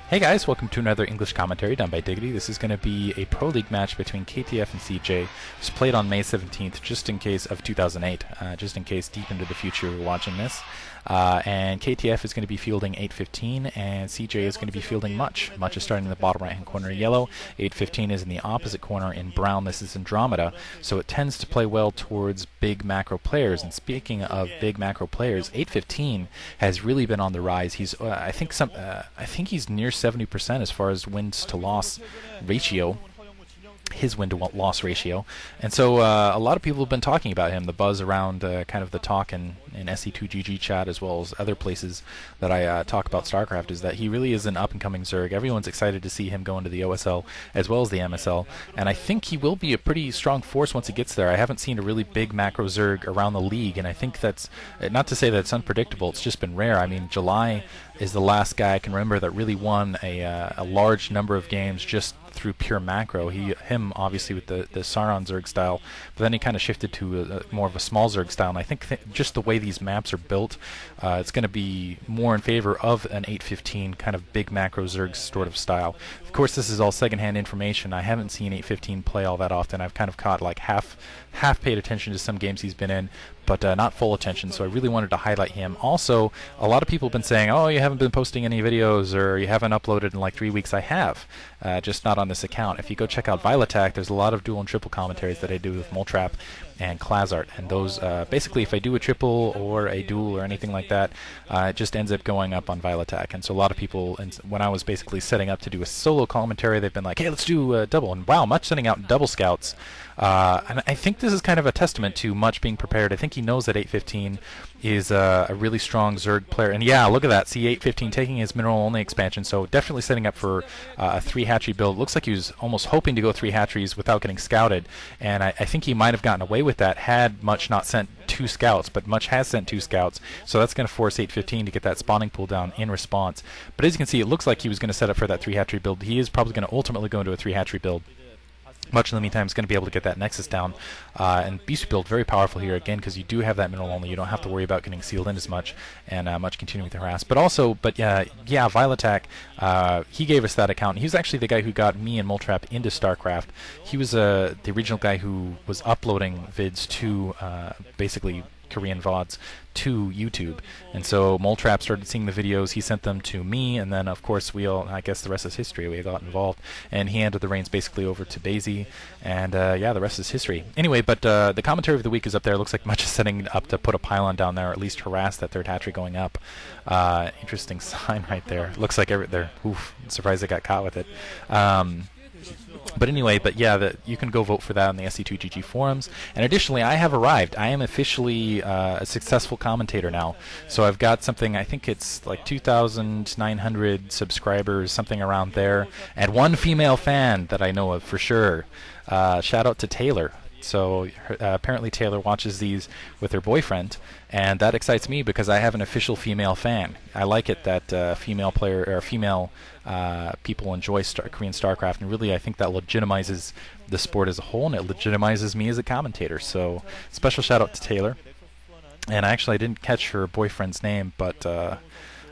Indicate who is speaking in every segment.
Speaker 1: Hey guys, welcome to another English commentary done by Diggity. This is going to be a Pro League match between KTF and CJ. It was played on May 17th, just in case of 2008, just in case deep into the future you're watching this. And KTF is going to be fielding 815, and CJ is going to be fielding Much. Much is starting in the bottom right-hand corner in yellow. 815 is in the opposite corner in brown. This is Andromeda, so it tends to play well towards big macro players. And speaking of big macro players, 815 has really been on the rise. He's, I think he's near 70% as far as wins to loss ratio. His win-to-loss ratio. And so a lot of people have been talking about him. The buzz around kind of the talk in SC2GG chat, as well as other places that I talk about StarCraft, is that he really is an up-and-coming zerg. Everyone's excited to see him go into the OSL as well as the MSL, and I think he will be a pretty strong force once he gets there. I haven't seen a really big macro zerg around the league, and I think that's, not to say that it's unpredictable, it's just been rare. I mean, July is the last guy I can remember that really won a large number of games just through pure macro. Him obviously with the Sauron Zerg style, but then he kind of shifted to more of a small Zerg style, and I think just the way these maps are built, it's going to be more in favor of an 815 kind of big macro Zerg sort of style. Of course, this is all secondhand information. I haven't seen 815 play all that often. I've kind of caught like half paid attention to some games he's been in, but not full attention, so I really wanted to highlight him. Also, a lot of people have been saying, oh, you haven't been posting any videos, or you haven't uploaded in like 3 weeks. I have, just not on this account. If you go check out Vilatak, there's a lot of dual and triple commentaries that I do with Moltrap and Klazart, and those, basically if I do a triple or a duel or anything like that, it just ends up going up on Vilatak. And so a lot of people, and when I was basically setting up to do a solo commentary, they've been like, hey, let's do a double, and wow, Much sending out double scouts. And I think this is kind of a testament to Much being prepared. I think he knows that 815 is a really strong Zerg player. And yeah, look at that. See, 815 taking his mineral-only expansion, so definitely setting up for a 3-hatchery build. Looks like he was almost hoping to go 3 hatcheries without getting scouted. And I think he might have gotten away with that had Much not sent 2 scouts, but Much has sent 2 scouts, so that's going to force 815 to get that spawning pool down in response. But as you can see, it looks like he was going to set up for that 3-hatchery build. He is probably going to ultimately go into a 3-hatchery build. Much in the meantime is going to be able to get that Nexus down, and Beast build very powerful here again because you do have that mineral only. You don't have to worry about getting sealed in as much, and Much continuing to harass. But yeah, Vilatak, he gave us that account. He was actually the guy who got me and Moltrap into StarCraft. He was the original guy who was uploading vids to basically Korean VODs to YouTube, and so Moltrap started seeing the videos. He sent them to me, and then of course I guess the rest is history. We got involved, and he handed the reins basically over to Basie, and yeah, the rest is history. Anyway, but the commentary of the week is up there. It looks like Much is setting up to put a pylon down there, or at least harass that 3rd hatchery going up. Interesting sign right there. Looks like they're surprised they got caught with it. But anyway, yeah, you can go vote for that on the SC2GG forums. And additionally, I have arrived. I am officially a successful commentator now. So I've got something, I think it's like 2,900 subscribers, something around there, and 1 female fan that I know of for sure. Shout out to Taylor. So apparently Taylor watches these with her boyfriend, and that excites me because I have an official female fan. I like it that female player or female people enjoy Korean StarCraft, and really I think that legitimizes the sport as a whole, and it legitimizes me as a commentator. So special shout out to Taylor. And actually I didn't catch her boyfriend's name, but I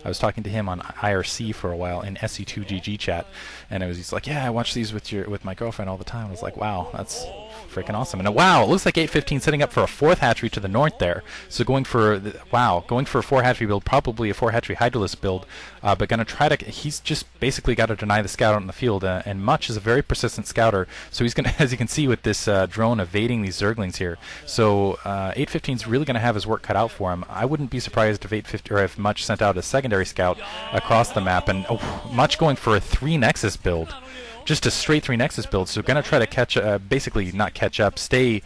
Speaker 1: was talking to him on IRC for a while in SC2GG chat, and he's like, yeah, I watch these with my girlfriend all the time. I was like, wow, that's freaking awesome. And wow, it looks like 815 setting up for a 4th hatchery to the north there. So going for a 4 hatchery build, probably a 4 hatchery Hydralisk build, but going to try to, he's just basically got to deny the scout out in the field, and Much is a very persistent scouter, so he's going to, as you can see with this drone evading these Zerglings here. So 815 is really going to have his work cut out for him. I wouldn't be surprised if if Much sent out a secondary scout across the map, and Much going for a 3 Nexus build. Just a straight 3 Nexus build, so going to try to catch, basically not catch up, stay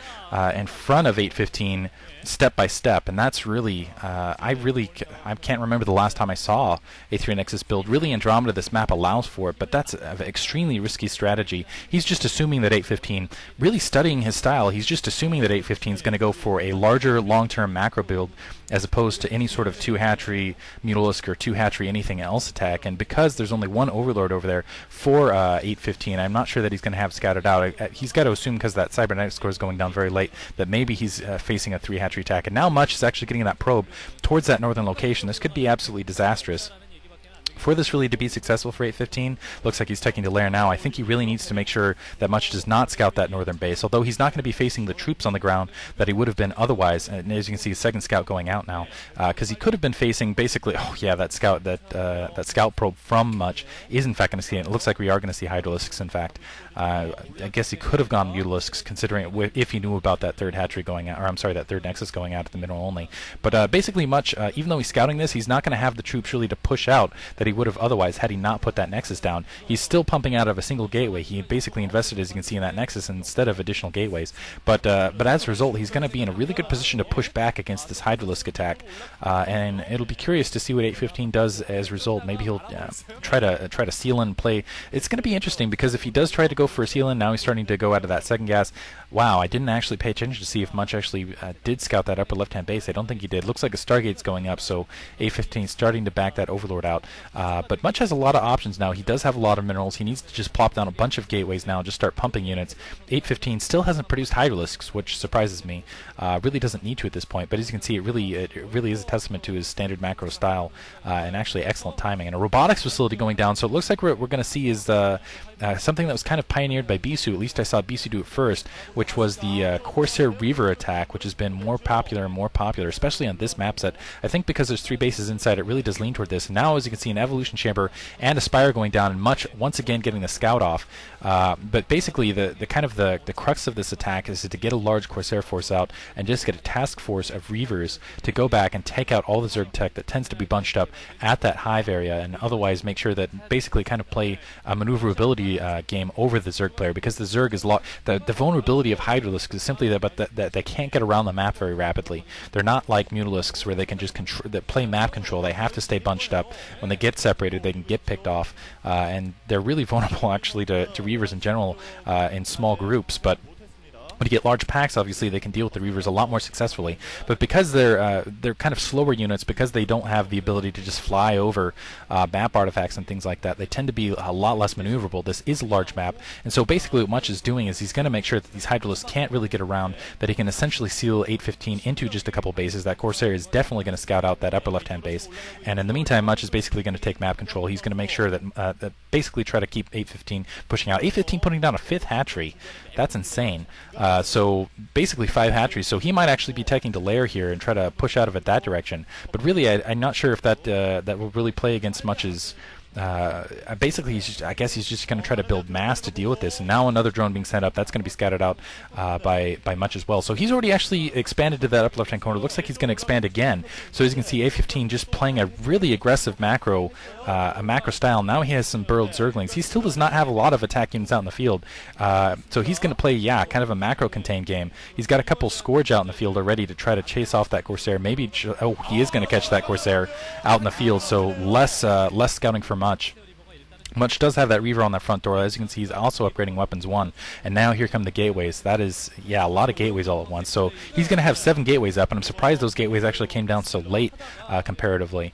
Speaker 1: in front of 815 step by step, and that's really, I can't remember the last time I saw a 3 Nexus build. Really, Andromeda, this map allows for it, but that's an extremely risky strategy. He's just assuming that 815, really studying his style, he's just assuming that 815 is going to go for a larger long-term macro build as opposed to any sort of 2 hatchery Mutalisk or 2 hatchery anything else attack. And because there's only 1 Overlord over there for 815, I'm not sure that he's going to have scouted out. He's got to assume, because that cybernetic score is going down very late, that maybe he's facing a 3 hatchery attack. And now Much is actually getting that probe towards that northern location. This could be absolutely disastrous. For this really to be successful for 815, looks like he's taking to lair now. I think he really needs to make sure that Much does not scout that northern base, although he's not going to be facing the troops on the ground that he would have been otherwise. And as you can see, his second scout going out now, because he could have been facing basically, oh yeah, that scout, that scout probe from Much is in fact going to see it. It looks like we are going to see Hydralisks, in fact. I guess he could have gone Mutalisks, considering it if he knew about that third hatchery going out, or I'm sorry, that third Nexus going out at the mineral only. But basically Much, even though he's scouting this, he's not going to have the troops really to push out that he would have otherwise had he not put that Nexus down. He's still pumping out of a single gateway. He basically invested, as you can see, in that Nexus instead of additional gateways. But as a result, he's going to be in a really good position to push back against this Hydralisk attack. And it'll be curious to see what 815 does as a result. Maybe he'll try to seal in play. It's going to be interesting because if he does try to go for a seal in, now he's starting to go out of that second gas. Wow, I didn't actually pay attention to see if Much actually did scout that upper left-hand base. I don't think he did. Looks like a Stargate's going up, so 815 starting to back that Overlord out. But Much has a lot of options now. He does have a lot of minerals. He needs to just plop down a bunch of gateways now and just start pumping units. 815 still hasn't produced Hydralisks, which surprises me. Really doesn't need to at this point, but as you can see, it really is a testament to his standard macro style and actually excellent timing. And a robotics facility going down, so it looks like what we're going to see is something that was kind of pioneered by Bisu. At least I saw Bisu do it first, which was the Corsair Reaver attack, which has been more popular and more popular, especially on this map set. I think because there's 3 bases inside, it really does lean toward this. And now, as you can see, an Evolution Chamber and a Spire going down, and Much once again getting the scout off. But basically, the crux of this attack is to get a large Corsair force out and just get a task force of Reavers to go back and take out all the Zerg tech that tends to be bunched up at that hive area, and otherwise make sure that basically kind of play a maneuverability game over the Zerg player, because the Zerg is the vulnerability of Hydralisks is simply that they can't get around the map very rapidly. They're not like Mutalisks where they can just play map control. They have to stay bunched up. When they get separated, they can get picked off, and they're really vulnerable actually to Reavers in general in small groups. But when you get large packs, obviously they can deal with the Reavers a lot more successfully. But because they're kind of slower units, because they don't have the ability to just fly over map artifacts and things like that, they tend to be a lot less maneuverable. This is a large map, and so basically what Much is doing is he's going to make sure that these Hydralisks can't really get around, that he can essentially seal 815 into just a couple bases. That Corsair is definitely going to scout out that upper left-hand base, and in the meantime, Much is basically going to take map control. He's going to make sure that basically try to keep 815 pushing out. 815 putting down a 5th hatchery. That's insane. So basically 5 hatcheries. So he might actually be taking to lair here and try to push out of it that direction. But really, I'm not sure if that will really play against Much's. Basically, I guess he's just going to try to build mass to deal with this. And now another drone being sent up. That's going to be scouted out by Much as well. So he's already actually expanded to that upper left-hand corner. Looks like he's going to expand again. So as you can see, A15 just playing a really aggressive macro style. Now he has some burrowed Zerglings. He still does not have a lot of attack units out in the field. So he's going to play, kind of a macro-contained game. He's got a couple Scourge out in the field already to try to chase off that Corsair. Maybe, he is going to catch that Corsair out in the field. So less scouting for Much. Much does have that Reaver on that front door. As you can see, he's also upgrading Weapons 1. And now here come the gateways. That is, a lot of gateways all at once. So he's going to have 7 gateways up, and I'm surprised those gateways actually came down so late comparatively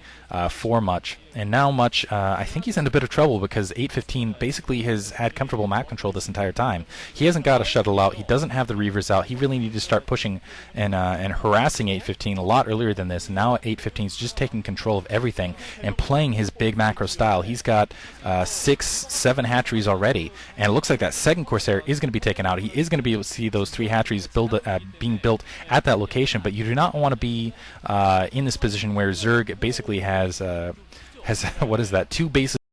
Speaker 1: for Much. And now Much, I think he's in a bit of trouble because 815 basically has had comfortable map control this entire time. He hasn't got a shuttle out. He doesn't have the Reavers out. He really needed to start pushing and harassing 815 a lot earlier than this. And now 815 is just taking control of everything and playing his big macro style. He's got 6-7 hatcheries already, and it looks like that second Corsair is going to be taken out. He is going to be able to see those 3 hatcheries being built at that location, but you do not want to be in this position where Zerg basically has what is that, 2 bases